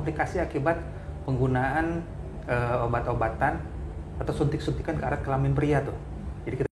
komplikasi akibat penggunaan obat-obatan atau suntik-suntikan ke arah kelamin pria tuh. Jadi kita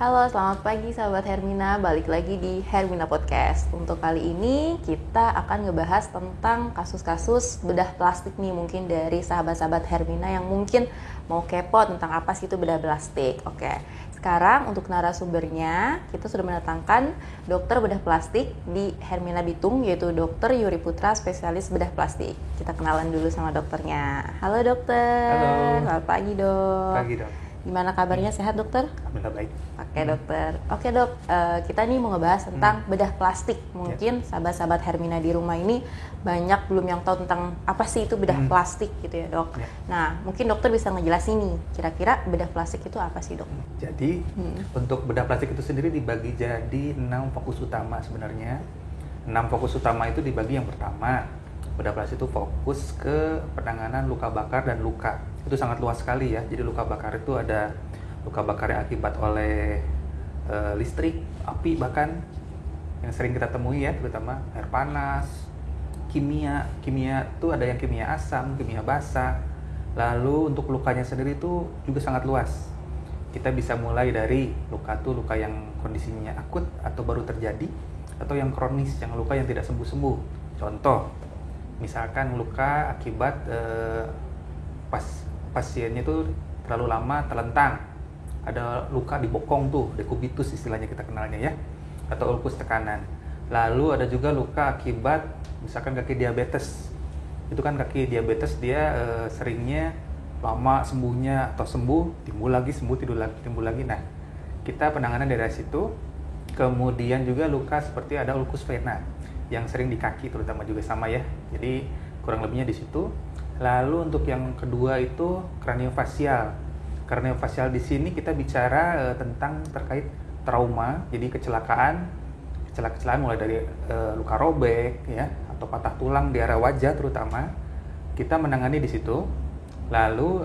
Halo, selamat pagi sahabat Hermina, balik lagi di Hermina Podcast. Untuk kali ini kita akan ngebahas tentang kasus-kasus bedah plastik nih, mungkin dari sahabat-sahabat Hermina yang mungkin mau kepo tentang apa sih itu bedah plastik. Oke, sekarang untuk narasumbernya kita sudah mendatangkan dokter bedah plastik di Hermina Bitung, yaitu Dr. Yuri Putra, spesialis bedah plastik. Kita kenalan dulu sama dokternya. Halo dokter. Halo. Selamat pagi dok. pagi dok. Gimana kabarnya, sehat dokter? Alhamdulillah baik. Oke dokter. Oke dok, kita nih mau ngebahas tentang bedah plastik. Mungkin sahabat-sahabat Hermina di rumah ini banyak belum yang tahu tentang apa sih itu bedah plastik gitu ya dok. Nah mungkin dokter bisa ngejelasin nih, kira-kira bedah plastik itu apa sih dok? Jadi untuk bedah plastik itu sendiri dibagi jadi 6 fokus utama sebenarnya. 6 fokus utama itu dibagi, yang pertama, bedah plastik itu fokus ke penanganan luka bakar dan luka. Itu sangat luas sekali ya. Jadi luka bakar itu ada luka bakar yang akibat oleh listrik, api bahkan, yang sering kita temui ya, terutama air panas, kimia itu ada yang kimia asam, kimia basa. Lalu untuk lukanya sendiri itu juga sangat luas. Kita bisa mulai dari luka yang kondisinya akut atau baru terjadi, atau yang kronis, yang luka yang tidak sembuh-sembuh. Contoh, misalkan luka akibat pasiennya itu terlalu lama telentang, ada luka di bokong tuh, dekubitus istilahnya kita kenalnya ya, atau ulkus tekanan. Lalu ada juga luka akibat misalkan kaki diabetes. Itu kan kaki diabetes dia seringnya lama sembuhnya, atau sembuh timbul lagi, sembuh timbul lagi. Nah, kita penanganan dari situ. Kemudian juga luka seperti ada ulkus vena yang sering di kaki terutama juga sama ya. Jadi kurang lebihnya di situ. Lalu untuk yang kedua itu kraniofasial. Kraniofasial di sini kita bicara tentang terkait trauma, jadi kecelakaan mulai dari luka robek ya, atau patah tulang di area wajah terutama, kita menangani di situ. Lalu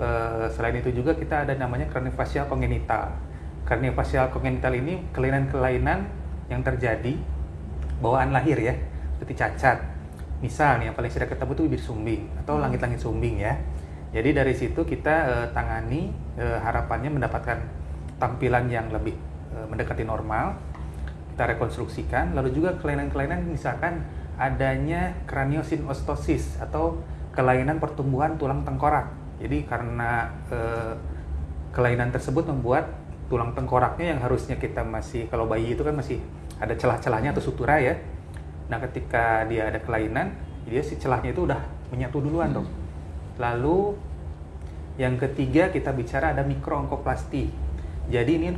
selain itu juga kita ada namanya kraniofasial kongenital. Kraniofasial kongenital ini kelainan-kelainan yang terjadi bawaan lahir ya, seperti cacat. Misal nih yang paling sering ketemu itu bibir sumbing atau langit-langit sumbing ya. Jadi dari situ kita tangani, harapannya mendapatkan tampilan yang lebih mendekati normal. Kita rekonstruksikan. Lalu juga kelainan-kelainan misalkan adanya kraniosinostosis atau kelainan pertumbuhan tulang tengkorak. Jadi karena kelainan tersebut membuat tulang tengkoraknya yang harusnya kita masih, kalau bayi itu kan masih ada celah-celahnya atau sutura ya. Nah ketika dia ada kelainan, dia si celahnya itu udah menyatu duluan dong. Lalu yang ketiga kita bicara ada mikroongkoplasti. Jadi ini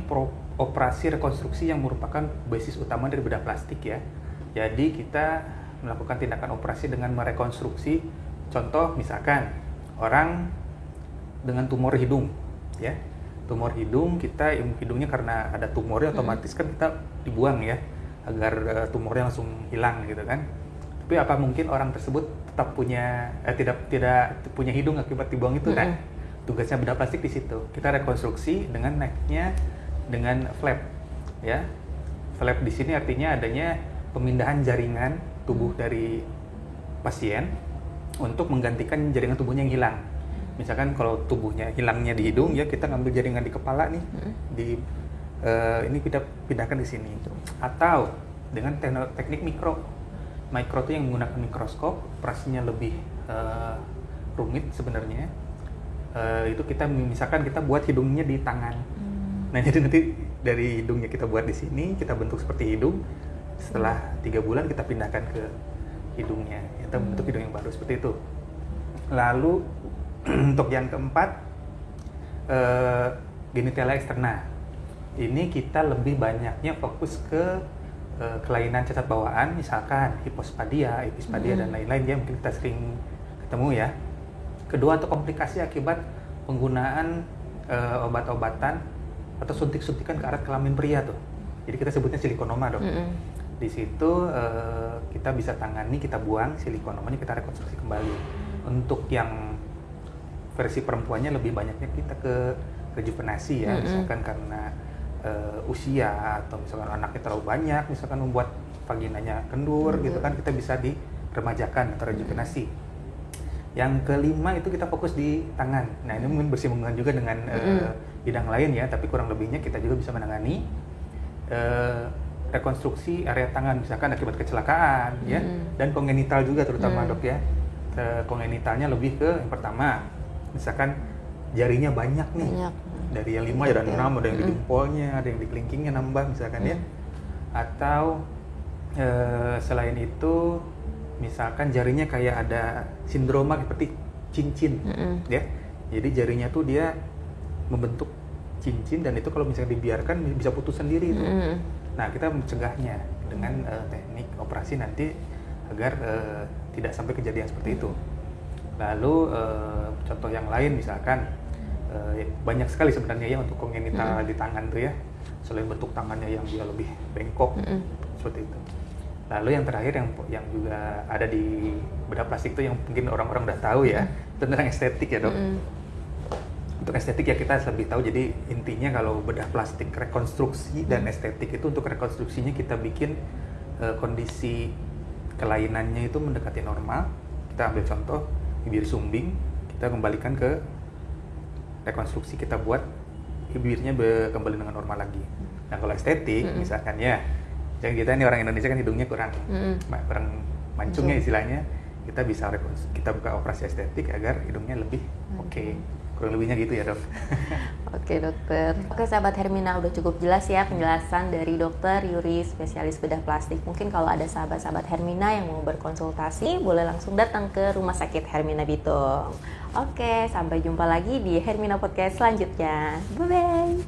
operasi rekonstruksi yang merupakan basis utama dari bedah plastik ya. Jadi kita melakukan tindakan operasi dengan merekonstruksi. Contoh misalkan orang dengan tumor hidung ya. Tumor hidung, kita hidungnya karena ada tumornya otomatis kan kita dibuang ya, agar tumornya langsung hilang gitu kan. Tapi apa mungkin orang tersebut tetap punya tidak punya hidung akibat dibuang itu kan? Tugasnya bedah plastik di situ. Kita rekonstruksi dengan naiknya dengan flap ya. Flap di sini artinya adanya pemindahan jaringan tubuh dari pasien untuk menggantikan jaringan tubuhnya yang hilang. Misalkan kalau tubuhnya hilangnya di hidung ya, kita ngambil jaringan di kepala nih, ini kita pindahkan di sini. Atau dengan teknik mikro itu yang menggunakan mikroskop, operasinya lebih rumit sebenarnya. Itu kita misalkan kita buat hidungnya di tangan. Nah jadi nanti dari hidungnya kita buat di sini, kita bentuk seperti hidung. Setelah 3 bulan kita pindahkan ke hidungnya, kita bentuk hidung yang baru seperti itu. Lalu untuk yang keempat, genitalia eksterna. Ini kita lebih banyaknya fokus ke kelainan cacat bawaan, misalkan hipospadia, epispadia dan lain-lain ya, mungkin kita sering ketemu ya. Kedua, untuk komplikasi akibat penggunaan obat-obatan atau suntik-suntikan ke arah kelamin pria tuh. Jadi kita sebutnya silikonoma dok. Di situ kita bisa tangani, kita buang silikonomanya, kita rekonstruksi kembali. Untuk yang versi perempuannya lebih banyaknya kita ke rejuvenasi ya, misalkan karena usia atau misalkan anaknya terlalu banyak, misalkan membuat vaginanya kendur gitu kan, kita bisa diremajakan atau rejuvenasi. Yang kelima itu kita fokus di tangan. Nah ini mungkin bersinggungan juga dengan bidang lain ya, tapi kurang lebihnya kita juga bisa menangani rekonstruksi area tangan, misalkan akibat kecelakaan ya, dan kongenital juga terutama dok ya. Kongenitalnya lebih ke yang pertama, misalkan jarinya banyak nih, dari yang 5 ada 6, ada yang di jempolnya, ada yang di kelingkingnya nambah misalkan ya, atau selain itu misalkan jarinya kayak ada sindroma seperti cincin ya, jadi jarinya tuh dia membentuk cincin dan itu kalau misalnya dibiarkan bisa putus sendiri tuh. Nah kita mencegahnya dengan teknik operasi nanti agar tidak sampai kejadian seperti itu. Lalu contoh yang lain misalkan banyak sekali sebenarnya ya untuk kongenital di tangan tuh ya, selain bentuk tangannya yang dia lebih bengkok seperti itu. Lalu yang terakhir yang juga ada di bedah plastik itu yang mungkin orang-orang udah tahu ya, itu tentang estetik ya dok. Untuk estetik ya kita lebih tahu, jadi intinya kalau bedah plastik rekonstruksi dan estetik itu untuk rekonstruksinya kita bikin kondisi kelainannya itu mendekati normal. Kita ambil contoh bibir sumbing, kita kembalikan ke rekonstruksi, kita buat bibirnya kembali dengan normal lagi. Nah kalau estetik misalkan ya, jangan kita ini orang Indonesia kan hidungnya kurang mancungnya istilahnya, kita buka operasi estetik agar hidungnya lebih oke. Kurang lebihnya gitu ya dok. Oke dokter. Oke sahabat Hermina, udah cukup jelas ya penjelasan dari dokter Yuri, spesialis bedah plastik. Mungkin kalau ada sahabat-sahabat Hermina yang mau berkonsultasi, boleh langsung datang ke Rumah Sakit Hermina Bitung. Oke, sampai jumpa lagi di Hermina Podcast selanjutnya. Bye-bye.